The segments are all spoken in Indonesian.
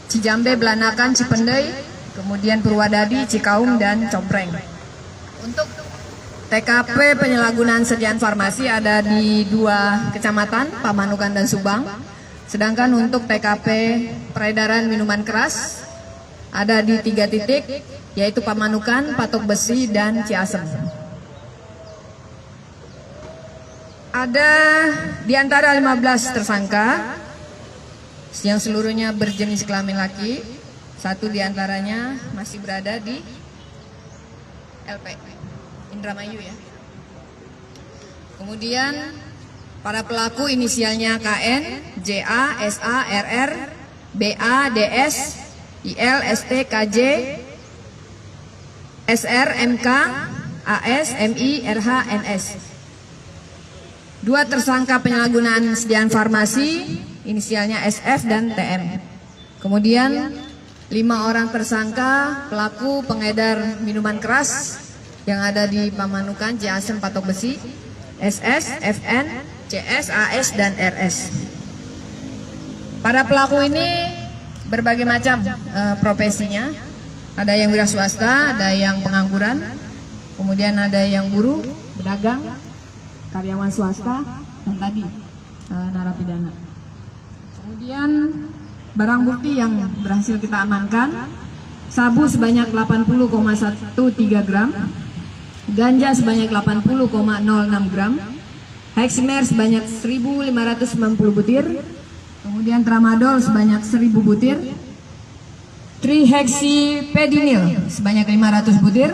Cijambe, Belanakan, Cipendei, kemudian Purwadadi, Cikaung, dan Compreng. Untuk TKP penyalahgunaan sediaan farmasi ada di 2 kecamatan, Pamanukan dan Subang. Sedangkan untuk TKP peredaran minuman keras ada di 3 titik, yaitu Pamanukan, Patok Besi, dan Ciasem. Ada di antara 15 tersangka yang seluruhnya berjenis kelamin laki, 1 diantaranya masih berada di LP Indramayu ya. Kemudian para pelaku inisialnya KN, JA, SA, RR, BA, DS, IL, ST, KJ, SR, MK, AS, MI, RH, NS. 2 tersangka penyalahgunaan sediaan farmasi inisialnya SF dan TM. Kemudian 5 orang tersangka pelaku pengedar minuman keras yang ada di Pamanukan, Ciasem, Patok Besi, SS, FN, CS, AS, dan RS. Para pelaku ini berbagai macam profesinya. Ada yang wira swasta, ada yang pengangguran, kemudian ada yang buruh, pedagang, karyawan swasta, dan tadi narapidana. Kemudian barang bukti yang berhasil kita amankan, sabu sebanyak 80,13 gram, ganja sebanyak 80,06 gram, heximer sebanyak 1.590 butir, kemudian tramadol sebanyak 1.000 butir, trihexipedinil sebanyak 500 butir,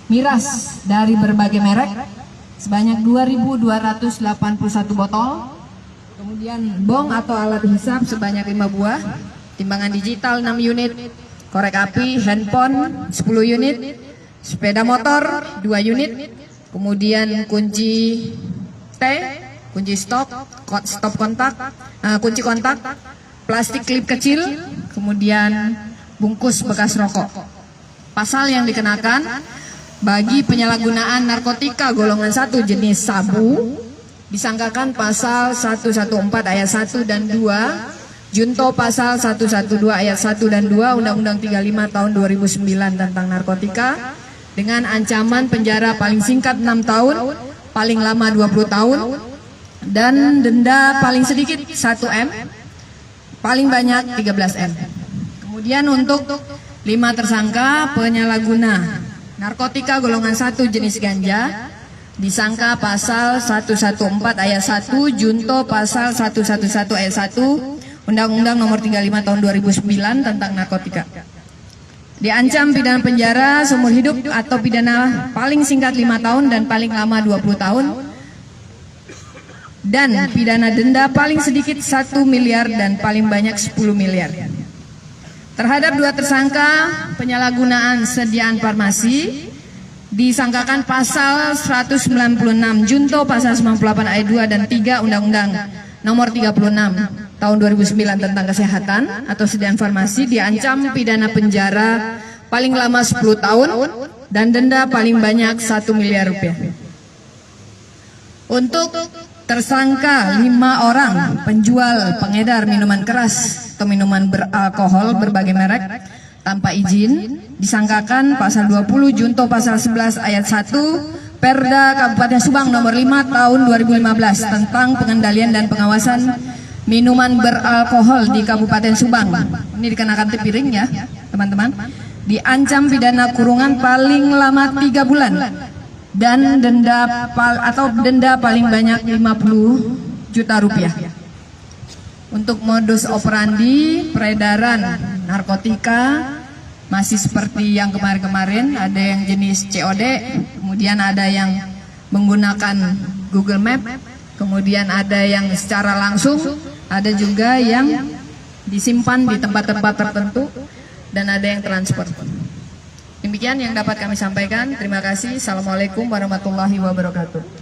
miras dari berbagai merek sebanyak 2.281 botol, kemudian bong atau alat hisap sebanyak 5 buah, timbangan digital 6 unit, korek api, handphone 10 unit, sepeda motor 2 unit, kemudian kunci T, kunci stop kontak, kunci kontak, plastik klip kecil, kemudian bungkus bekas rokok. Pasal yang dikenakan bagi penyalahgunaan narkotika golongan 1 jenis sabu disangkakan pasal 114 ayat 1 dan 2, junto pasal 112 ayat 1 dan 2 Undang-Undang 35 tahun 2009 tentang narkotika dengan ancaman penjara paling singkat 6 tahun, paling lama 20 tahun, dan denda paling sedikit 1 M, paling banyak 13 M. Kemudian untuk 5 tersangka penyalahguna narkotika golongan 1 jenis ganja disangka pasal 114 ayat 1 junto pasal 111 ayat 1 Undang-Undang nomor 35 tahun 2009 tentang narkotika. Diancam pidana penjara seumur hidup atau pidana paling singkat 5 tahun dan paling lama 20 tahun, dan pidana denda paling sedikit 1 miliar dan paling banyak 10 miliar. Terhadap 2 tersangka penyalahgunaan sediaan farmasi disangkakan pasal 196 junto pasal 98 ayat 2 dan 3 Undang-Undang nomor 36 tahun 2009 tentang kesehatan atau sediaan farmasi, diancam pidana penjara paling lama 10 tahun dan denda paling banyak 1 miliar rupiah. Untuk tersangka 5 orang penjual pengedar minuman keras atau minuman beralkohol berbagai merek tanpa izin disangkakan pasal 20 junto pasal 11 ayat 1 Perda Kabupaten Subang nomor 5 tahun 2015 tentang pengendalian dan pengawasan minuman beralkohol di Kabupaten Subang. Ini dikenakan piring ya teman-teman. Diancam pidana kurungan paling lama 3 bulan dan denda paling banyak 50 juta rupiah. Untuk modus operandi peredaran narkotika masih seperti yang kemarin-kemarin, ada yang jenis COD, kemudian ada yang menggunakan Google Map, kemudian ada yang secara langsung, ada juga yang disimpan di tempat-tempat tertentu, dan ada yang transport. Demikian yang dapat kami sampaikan. Terima kasih. Assalamualaikum warahmatullahi wabarakatuh.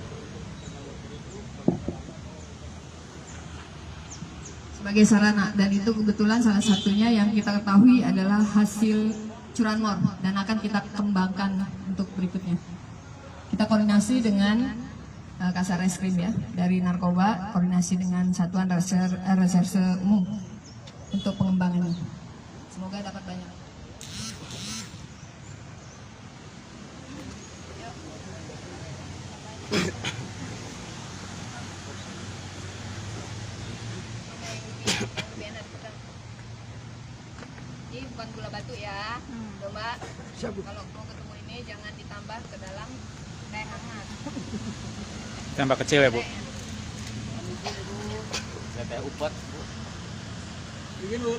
Sebagai sarana, dan itu kebetulan salah satunya yang kita ketahui adalah hasil curanmor dan akan kita kembangkan untuk berikutnya. Kita koordinasi dengan Kasar Reskrim ya, dari narkoba, koordinasi dengan Satuan Reserse Umum untuk pengembangannya. Semoga dapat banyak. Ini bukan gula batu ya, Mbak. Kalau mau ketemu ini jangan ditambah ke dalam teh hangat. Tambah kecil ya, Bu? Teh upet. Ingin, Bu.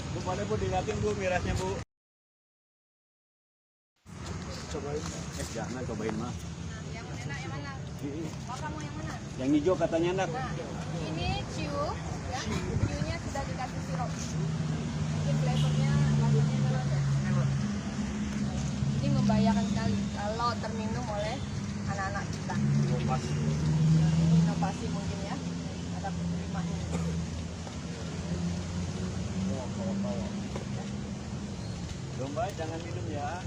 Bu, boleh Bu dilihatin Bu mirasnya, Bu. Cobain. Jangan cobain mah. Yang enak yang mana? Oh, kamu yang mana? Yang hijau katanya enak. Nah, ini ciu, ya. Ciunya sudah dikasih sirup. Mungkin flavornya rasanya melon ya. Ini membahayakan sekali kalau terminum oleh anak-anak kita. Ini inovasi mungkin ya. Ada penerimanya. Domba jangan minum ya.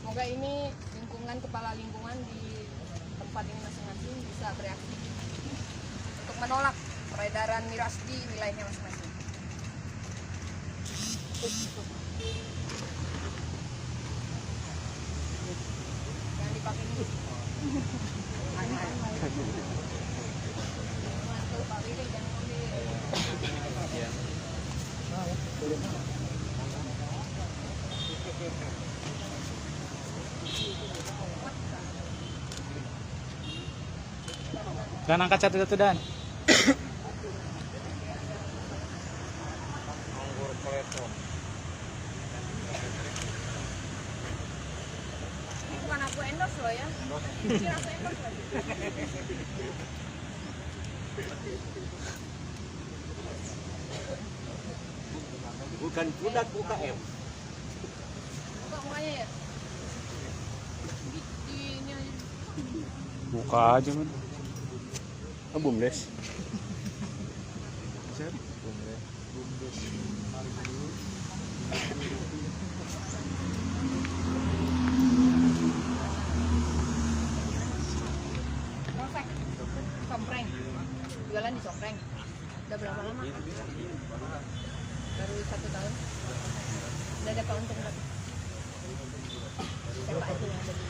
Semoga ini lingkungan, kepala lingkungan di tempat ini masing-masing bisa bereaksi untuk menolak peredaran miras di wilayahnya masing-masing. Jangan dipakai ini. Mantul Pak Willy, jangan ambil. Dan angkat satu-satu Dan. Ini bukan aku endorse loh ya. Ini aku endorse lagi. Bukan produk UKM. Buka mukanya ya. Ini aja. Buka aja, Man. Oh, bumdes. Prosek. Sompreng. Jualan di Sompreng. Udah berapa lama? Baru 1 tahun. Udah dapat untung berapa? Siapa aja yang ada di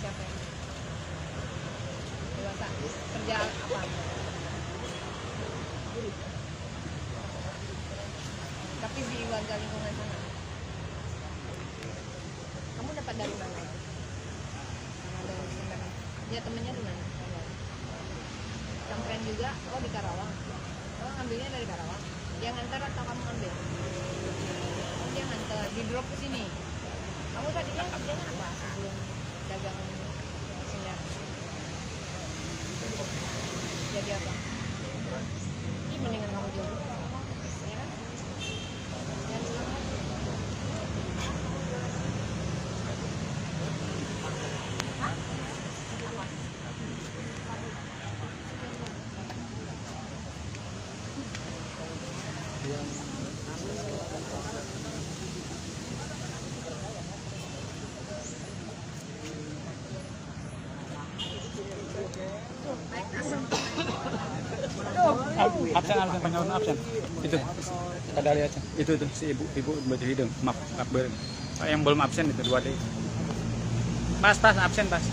siapa yang dewasa? Kerja apa? Guru. Tapi di warga lingkungan sana. Kamu dapat dari mana? Karena dari Sumedang. Ya temennya di mana? Sampean juga? Oh di Karawang. Oh ngambilnya dari Karawang. Dia nganter atau kamu ngambil? Oh dia nganter, di drop ke sini. Kamu tadinya kerjanya apa sebelum dagang sinyal? Jadi apa? Ini mendingan kamu jual. Ya kan? Yang bilang aja. Hah? Apa? Absen, panjang absen. Itu. Ada lihat itu si ibu baju hidung. Maaf, yang belum absen itu 2D. Pas absen pas.